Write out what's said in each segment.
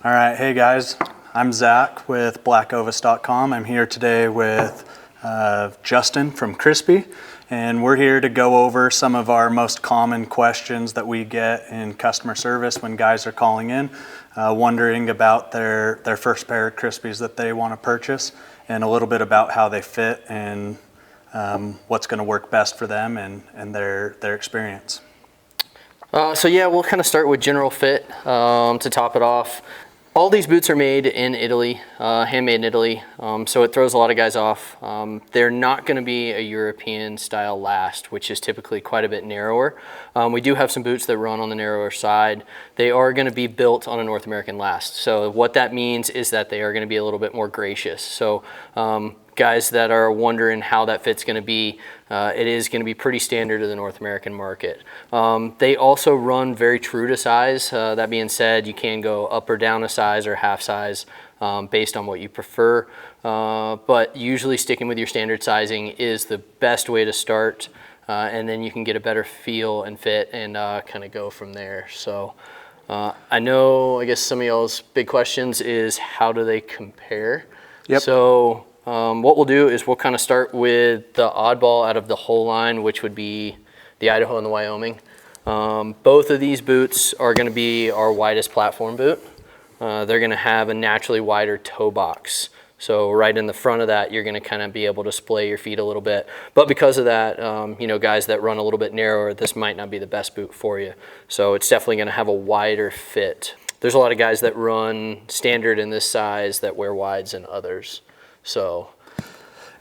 All right, hey guys, I'm Zach with BlackOvis.com. I'm here today with Justin from Crispi, and we're here to go over some of our most common questions that we get in customer service when guys are calling in, wondering about their first pair of Crispis that they want to purchase, and a little bit about how they fit and what's going to work best for them and their experience. So yeah, we'll kind of start with general fit to top it off. All these boots are made in Italy, handmade in Italy, so it throws a lot of guys off. They're not going to be a European style last, which is typically quite a bit narrower. We do have some boots that run on the narrower side. They are going to be built on a North American last. So what that means is that they are going to be a little bit more gracious. So guys that are wondering how that fit's going to be, it is going to be pretty standard to the North American market. They also run very true to size. That being said, you can go up or down a size or half size based on what you prefer. But usually sticking with your standard sizing is the best way to start, and then you can get a better feel and fit and kind of go from there. So I guess some of y'all's big questions is how do they compare? Yep. So what we'll do is we'll kind of start with the oddball out of the whole line, which would be the Idaho and the Wyoming. Both of these boots are going to be our widest platform boot. They're going to have a naturally wider toe box. So right in the front of that, you're going to kind of be able to splay your feet a little bit. But because of that, guys that run a little bit narrower, this might not be the best boot for you. So it's definitely going to have a wider fit. There's a lot of guys that run standard in this size that wear wides in others.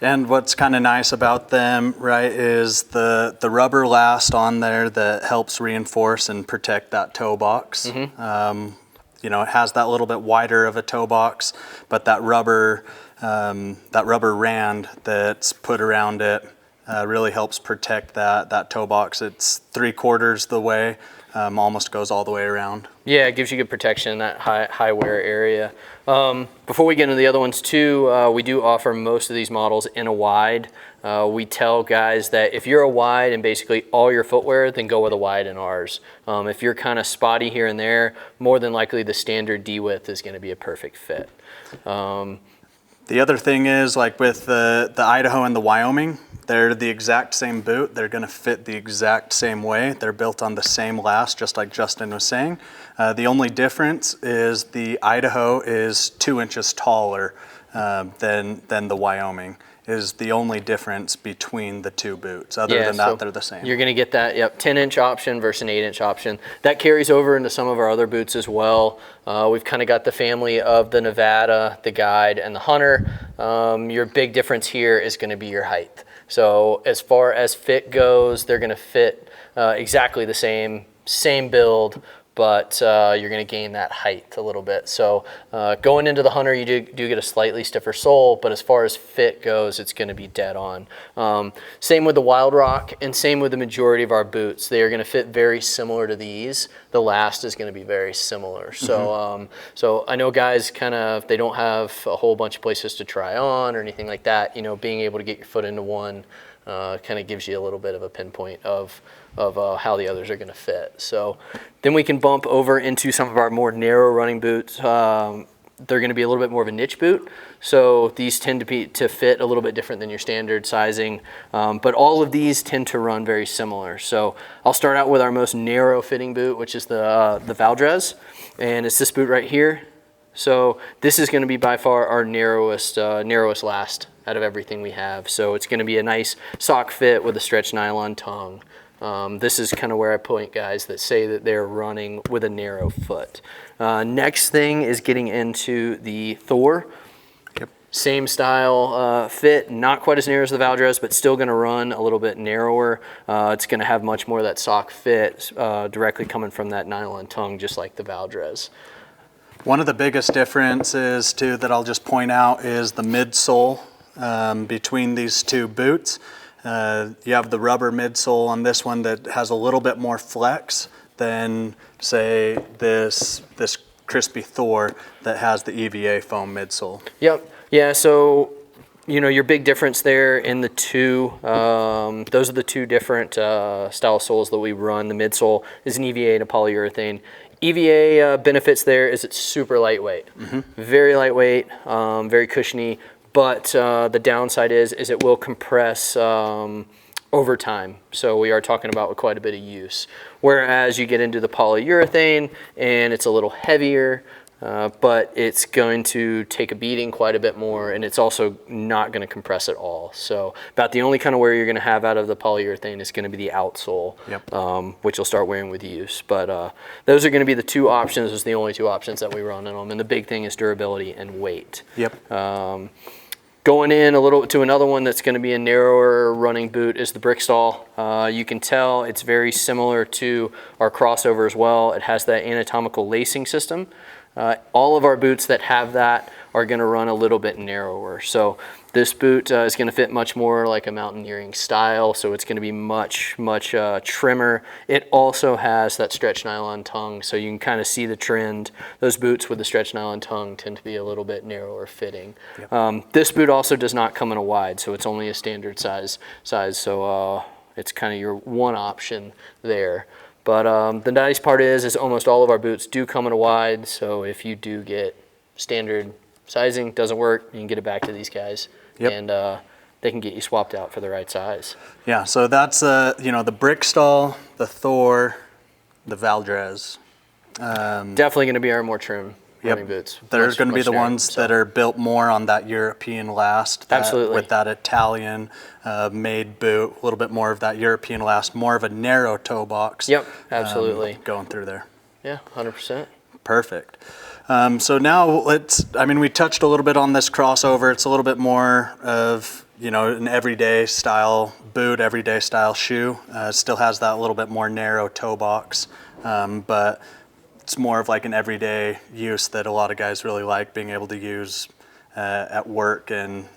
And what's kind of nice about them, right, is the rubber last on there that helps reinforce and protect that toe box. Mm-hmm. It has that little bit wider of a toe box, but that rubber rand that's put around it really helps protect that toe box. It's 3/4 the way, almost goes all the way around. Yeah, it gives you good protection in that high wear area. Before we get into the other ones too, we do offer most of these models in a wide. We tell guys that if you're a wide and basically all your footwear, then go with a wide in ours. If you're kind of spotty here and there, more than likely the standard D width is going to be a perfect fit. The other thing is, like with the Idaho and the Wyoming, they're the exact same boot. They're going to fit the exact same way. They're built on the same last, just like Justin was saying. The only difference is the Idaho is 2 inches taller than the Wyoming. Is the only difference between the two boots. Other than that, they're the same. You're going to get that 10-inch option versus an 8-inch option. That carries over into some of our other boots as well. We've kind of got the family of the Nevada, the Guide, and the Hunter. Your big difference here is going to be your height. So as far as fit goes, they're going to fit exactly the same build, but you're going to gain that height a little bit. So going into the Hunter, you do get a slightly stiffer sole, but as far as fit goes, it's going to be dead on. Same with the Wild Rock, and same with the majority of our boots. They are going to fit very similar to these. The last is going to be very similar. So, so I know guys they don't have a whole bunch of places to try on or anything like that. Being able to get your foot into one kind of gives you a little bit of a pinpoint of how the others are going to fit. So then we can bump over into some of our more narrow running boots. They're going to be a little bit more of a niche boot. So these tend to fit a little bit different than your standard sizing. But all of these tend to run very similar. So I'll start out with our most narrow fitting boot, which is the Valdres. And it's this boot right here. So this is going to be by far our narrowest last out of everything we have. So it's going to be a nice sock fit with a stretched nylon tongue. This is kind of where I point guys that say that they're running with a narrow foot. Next thing is getting into the Thor. Yep. Same style fit, not quite as narrow as the Valdres, but still going to run a little bit narrower. It's going to have much more of that sock fit directly coming from that nylon tongue, just like the Valdres. One of the biggest differences too that I'll just point out is the midsole between these two boots. You have the rubber midsole on this one that has a little bit more flex than, say, this Crispi Thor that has the EVA foam midsole. Yep. Yeah. So your big difference there in the two, those are the two different style soles that we run. The midsole is an EVA and a polyurethane. EVA benefits there is it's super lightweight, very lightweight, very cushiony, but the downside is it will compress over time. So we are talking about quite a bit of use. Whereas you get into the polyurethane and it's a little heavier, but it's going to take a beating quite a bit more, and it's also not going to compress at all. So about the only kind of wear you're going to have out of the polyurethane is going to be the outsole, which you'll start wearing with use. But those are going to be the two options. Those are the only two options that we run in them. And the big thing is durability and weight. Going in a little to another one that's going to be a narrower running boot is the Briksdal. You can tell it's very similar to our crossover as well. It has that anatomical lacing system. All of our boots that have that are going to run a little bit narrower. So this boot is going to fit much more like a mountaineering style, so it's going to be much trimmer. It also has that stretch nylon tongue, so you can kind of see the trend. Those boots with the stretch nylon tongue tend to be a little bit narrower fitting. This boot also does not come in a wide, so it's only a standard size. So it's kind of your one option there. But the nice part is almost all of our boots do come in a wide, so if you do get standard sizing, doesn't work, you can get it back to these guys, and they can get you swapped out for the right size. Yeah, so that's the Briksdal, the Thor, the Valdres. Definitely going to be our more trim running boots. They're going to be the ones that are built more on that European last. Absolutely. With that Italian made boot, a little bit more of that European last, more of a narrow toe box. Yep, absolutely. Going through there. Yeah, 100%. Perfect. So now we touched a little bit on this crossover. It's a little bit more of, an everyday style boot, everyday style shoe. Still has that little bit more narrow toe box, but it's more of like an everyday use that a lot of guys really like, being able to use at work and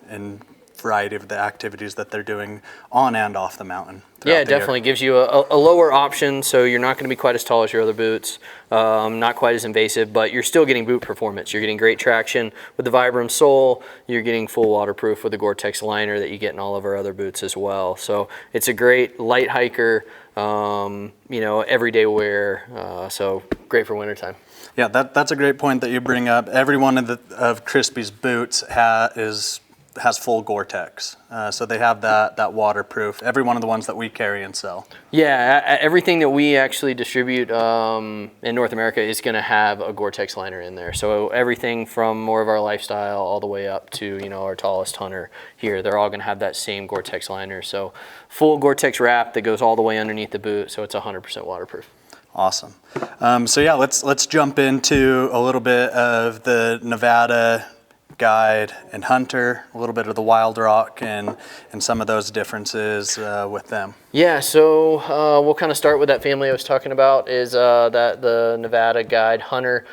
variety of the activities that they're doing on and off the mountain. Yeah, it definitely gives you a lower option, so you're not going to be quite as tall as your other boots, not quite as invasive, but you're still getting boot performance. You're getting great traction with the Vibram sole. You're getting full waterproof with the Gore-Tex liner that you get in all of our other boots as well. So it's a great light hiker, everyday wear, so great for wintertime. Yeah, that's a great point that you bring up. Every one of Crispi's boots has full Gore-Tex, so they have that waterproof. Every one of the ones that we carry and sell. Yeah, everything that we actually distribute in North America is going to have a Gore-Tex liner in there. So everything from more of our lifestyle all the way up to our tallest hunter here, they're all going to have that same Gore-Tex liner. So full Gore-Tex wrap that goes all the way underneath the boot, so it's 100% waterproof. Awesome. So yeah, let's jump into a little bit of the Nevada guide and hunter, a little bit of the wild rock and some of those differences with them. Yeah, so we'll kind of start with that family I was talking about, is that the Nevada guide hunter,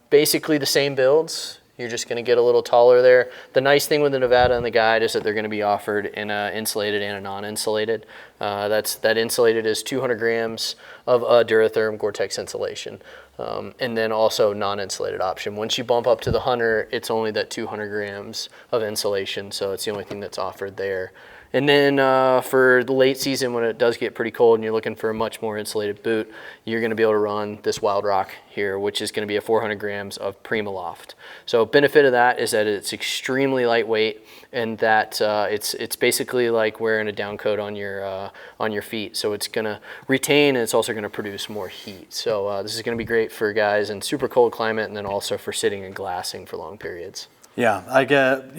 basically the same builds. You're just going to get a little taller there. The nice thing with the Nevada and the guide is that they're going to be offered in a insulated and a non-insulated. That insulated is 200 grams of Duratherm Gore-Tex insulation. And then also non-insulated option. Once you bump up to the hunter, it's only that 200 grams of insulation, so it's the only thing that's offered there. And then for the late season, when it does get pretty cold and you're looking for a much more insulated boot, you're going to be able to run this Wild Rock here, which is going to be a 400 grams of Primaloft. So benefit of that is that it's extremely lightweight, and that it's basically like wearing a down coat on your feet. So it's going to retain, and it's also going to produce more heat. So this is going to be great for guys in super cold climate, and then also for sitting and glassing for long periods. Yeah, I get,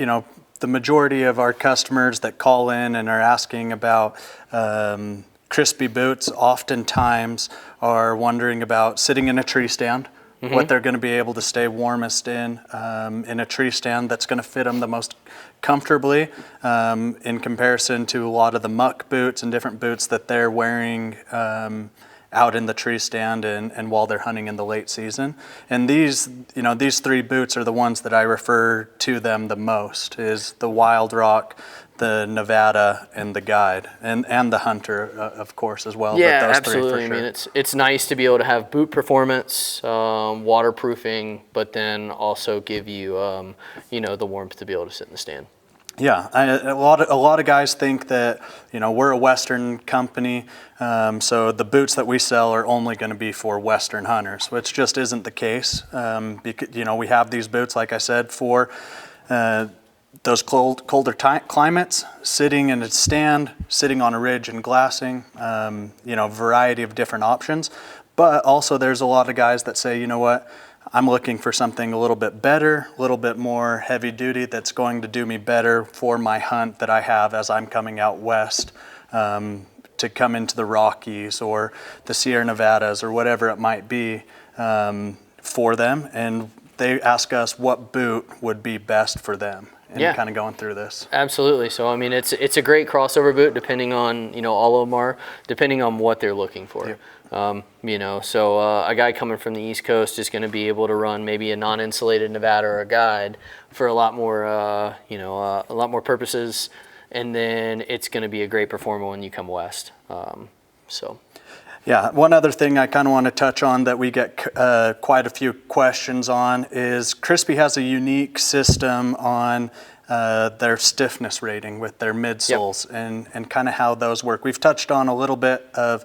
the majority of our customers that call in and are asking about Crispi boots oftentimes are wondering about sitting in a tree stand, what they're going to be able to stay warmest in a tree stand that's going to fit them the most comfortably in comparison to a lot of the muck boots and different boots that they're wearing out in the tree stand and while they're hunting in the late season. And these three boots are the ones that I refer to them the most, is the Wild Rock, the Nevada, and the Guide, and the Hunter, of course, as well. Yeah, but those absolutely. Three for sure. I mean, it's nice to be able to have boot performance, waterproofing, but then also give you, the warmth to be able to sit in the stand. Yeah, a lot of guys think that, you know, we're a Western company, so the boots that we sell are only going to be for Western hunters, which just isn't the case. Because, you know, we have these boots, like I said, for those colder climates, sitting in a stand, sitting on a ridge and glassing, you know, variety of different options. But also there's a lot of guys that say, you know what, I'm looking for something a little bit better, a little bit more heavy duty that's going to do me better for my hunt that I have as I'm coming out west to come into the Rockies or the Sierra Nevadas or whatever it might be for them. And they ask us what boot would be best for them. And kind of going through this. Absolutely. So I mean, it's a great crossover boot, depending on, you know, all of them are, depending on what they're looking for. Yep. You know, so a guy coming from the East Coast is going to be able to run maybe a non-insulated Nevada or a guide for a lot more, you know, a lot more purposes, and then it's going to be a great performer when you come west. So. Yeah, one other thing I kind of want to touch on that we get quite a few questions on is Crispi has a unique system on their stiffness rating with their midsoles. Yep. and kind of how those work. We've touched on a little bit of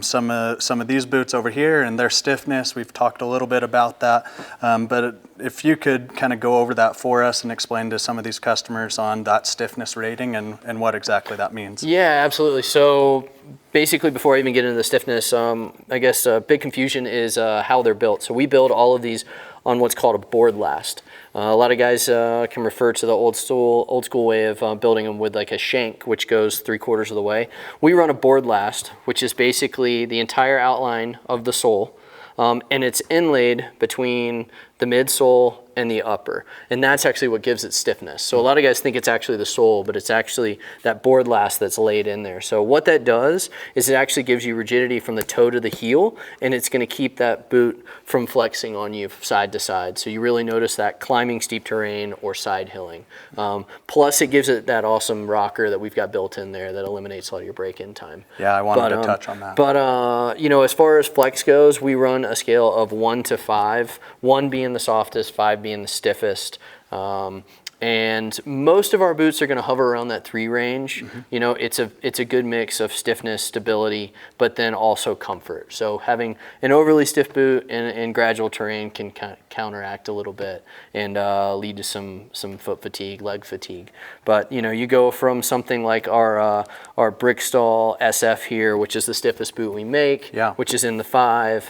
some of these boots over here and their stiffness. We've talked a little bit about that, but if you could kind of go over that for us and explain to some of these customers on that stiffness rating and what exactly that means. Yeah, absolutely. So basically, before I even get into the stiffness, I guess a big confusion is how they're built. So we build all of these on what's called a board last. A lot of guys can refer to the old school way of building them with like a shank, which goes 3/4 of the way. We run a board last, which is basically the entire outline of the sole, and it's inlaid between the midsole and the upper, and that's actually what gives it stiffness. So a lot of guys think it's actually the sole, but it's actually that board last that's laid in there. So what that does is it actually gives you rigidity from the toe to the heel, and it's going to keep that boot from flexing on you side to side. So you really notice that climbing steep terrain or side hilling. Plus it gives it that awesome rocker that we've got built in there that eliminates all your break-in time. Yeah, I wanted to touch on that. But you know, as far as flex goes, we run a scale of 1 to 5, 1 being the softest, 5 being the stiffest. And most of our boots are going to hover around that 3 range. Mm-hmm. You know, it's a good mix of stiffness, stability, but then also comfort. So having an overly stiff boot in gradual terrain can counteract a little bit and lead to some foot fatigue, leg fatigue. But you know, you go from something like our Briksdal SF here, which is the stiffest boot we make, which is in the 5,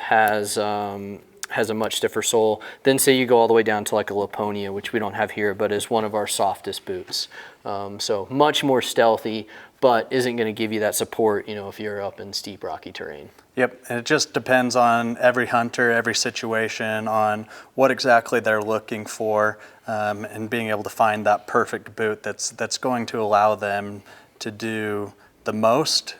has a much stiffer sole. Then say you go all the way down to like a Laponia, which we don't have here, but is one of our softest boots. So much more stealthy, but isn't going to give you that support, you know, if you're up in steep rocky terrain. Yep, and it just depends on every hunter, every situation, on what exactly they're looking for, and being able to find that perfect boot that's going to allow them to do the most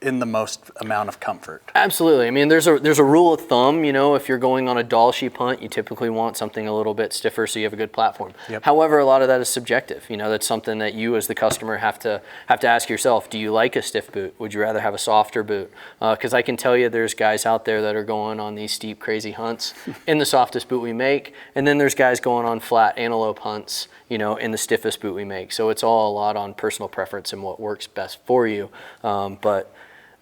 in the most amount of comfort. Absolutely. I mean, there's a rule of thumb, you know, if you're going on a doll sheep hunt, you typically want something a little bit stiffer so you have a good platform. Yep. However, a lot of that is subjective. You know, that's something that you as the customer have to ask yourself, do you like a stiff boot? Would you rather have a softer boot? Because I can tell you there's guys out there that are going on these steep, crazy hunts in the softest boot we make, and then there's guys going on flat antelope hunts, you know, in the stiffest boot we make. So it's all a lot on personal preference and what works best for you. But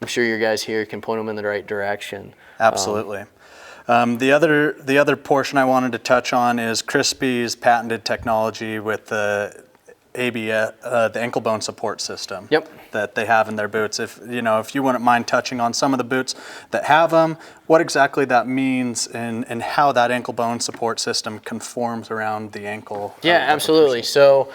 I'm sure your guys here can point them in the right direction. Absolutely. The other portion I wanted to touch on is Crispi's patented technology with the ABS, the ankle bone support system. Yep. That they have in their boots. If you wouldn't mind touching on some of the boots that have them, what exactly that means and how that ankle bone support system conforms around the ankle. Yeah, absolutely. So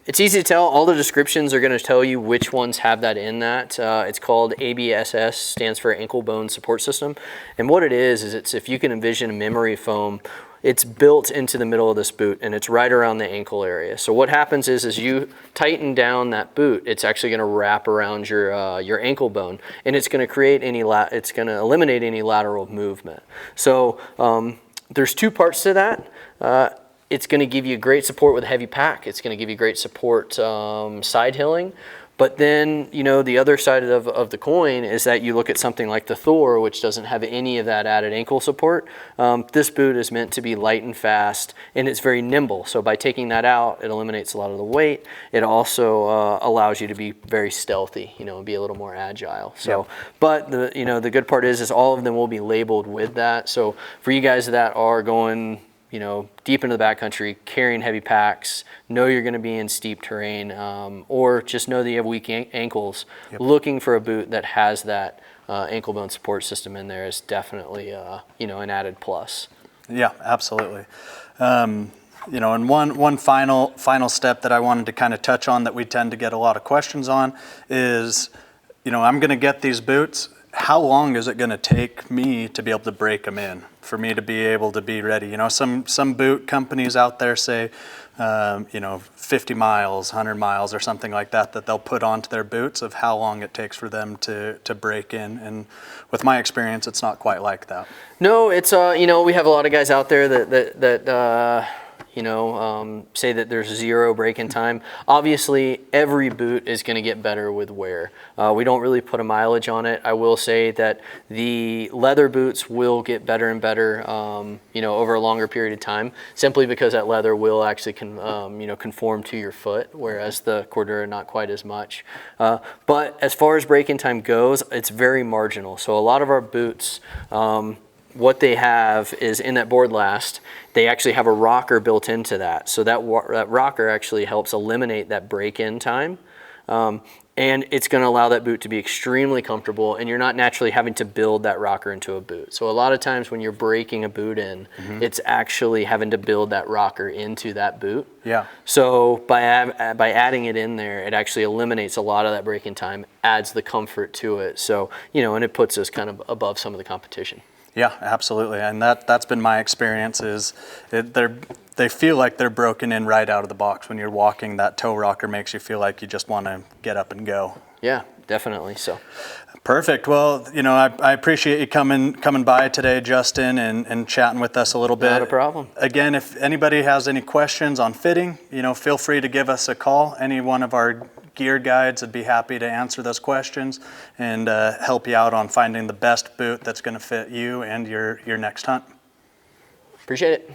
it's easy to tell. All the descriptions are going to tell you which ones have that in that. It's called ABSS, stands for Ankle Bone Support System. And what it is it's, if you can envision a memory foam, it's built into the middle of this boot and it's right around the ankle area. So what happens is as you tighten down that boot, it's actually going to wrap around your ankle bone, and it's going to create it's going to eliminate any lateral movement. So there's 2 parts to that. It's going to give you great support with a heavy pack. It's going to give you great support side hilling, But then, you know, the other side of the coin is that you look at something like the Thor, which doesn't have any of that added ankle support. This boot is meant to be light and fast, and it's very nimble. So by taking that out, it eliminates a lot of the weight. It also allows you to be very stealthy, you know, and be a little more agile. So, Yep. but the good part is all of them will be labeled with that. So for you guys that are going, you know, deep into the backcountry, carrying heavy packs, know you're going to be in steep terrain, or just know that you have weak ankles, looking for a boot that has that ankle bone support system in there is definitely, you know, an added plus. Yeah, absolutely. You know, and one final step that I wanted to kind of touch on that we tend to get a lot of questions on is, you know, I'm going to get these boots. How long is it going to take me to be able to break them in, for me to be able to be ready? You know, some boot companies out there say, you know, 50 miles, 100 miles or something like that they'll put onto their boots of how long it takes for them to break in. And with my experience, it's not quite like that. No, it's, you know, we have a lot of guys out there that you know, say that there's 0 break-in time. Obviously, every boot is going to get better with wear. We don't really put a mileage on it. I will say that the leather boots will get better and better, you know, over a longer period of time, simply because that leather will actually you know, conform to your foot, whereas the Cordura not quite as much. But as far as break-in time goes, it's very marginal. So a lot of our boots, what they have is in that board last, they actually have a rocker built into that. So that rocker actually helps eliminate that break-in time. And it's going to allow that boot to be extremely comfortable, and you're not naturally having to build that rocker into a boot. So a lot of times when you're breaking a boot in, it's actually having to build that rocker into that boot. Yeah. So by adding it in there, it actually eliminates a lot of that break-in time, adds the comfort to it. So, you know, and it puts us kind of above some of the competition. Yeah, absolutely, and that's been my experience. Is they feel like they're broken in right out of the box. When you're walking, that toe rocker makes you feel like you just want to get up and go. Yeah, definitely. So perfect. Well, you know, I appreciate you coming by today, Justin, and chatting with us a little bit. Not a problem. Again, if anybody has any questions on fitting, you know, feel free to give us a call. Any one of our gear guides would be happy to answer those questions and help you out on finding the best boot that's going to fit you and your next hunt. Appreciate it.